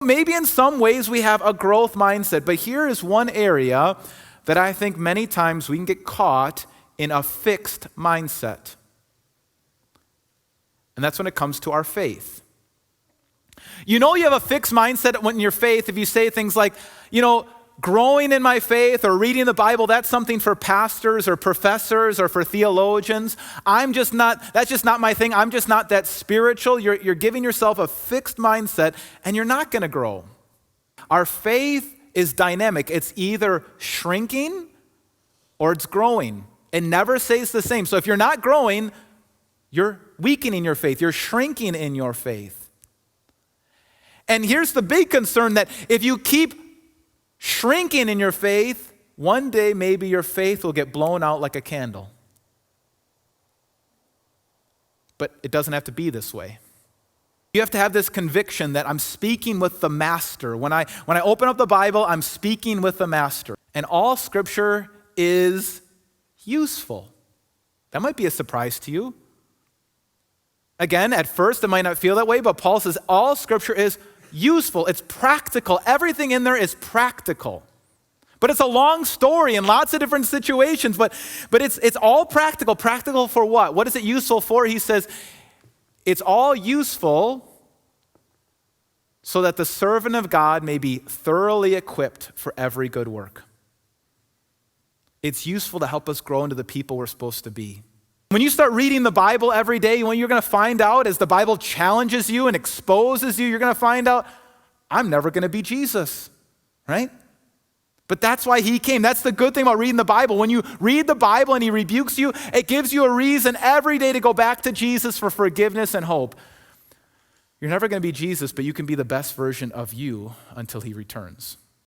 Maybe in some ways we have a growth mindset, but here is one area that I think many times we can get caught in a fixed mindset. And that's when it comes to our faith. You know you have a fixed mindset when your faith if you say things like, growing in my faith or reading the Bible, that's something for pastors or professors or for theologians. That's just not my thing. I'm just not that spiritual. You're giving yourself a fixed mindset and you're not going to grow. Our faith is dynamic. It's either shrinking or it's growing. It never stays the same. So if you're not growing, you're weakening your faith. You're shrinking in your faith. And here's the big concern that if you keep shrinking in your faith, one day maybe your faith will get blown out like a candle. But it doesn't have to be this way. You have to have this conviction that I'm speaking with the Master. When I open up the Bible, I'm speaking with the Master. And all Scripture is useful. That might be a surprise to you. Again, at first it might not feel that way, but Paul says all Scripture is useful. It's practical. Everything in there is practical. But it's a long story in lots of different situations, but it's all practical. Practical for what? What is it useful for? He says it's all useful so that the servant of God may be thoroughly equipped for every good work. It's useful to help us grow into the people we're supposed to be. When you start reading the Bible every day, when you're going to find out as the Bible challenges you and exposes you, you're going to find out, I'm never going to be Jesus, right? But that's why he came. That's the good thing about reading the Bible. When you read the Bible and he rebukes you, it gives you a reason every day to go back to Jesus for forgiveness and hope. You're never going to be Jesus, but you can be the best version of you until he returns.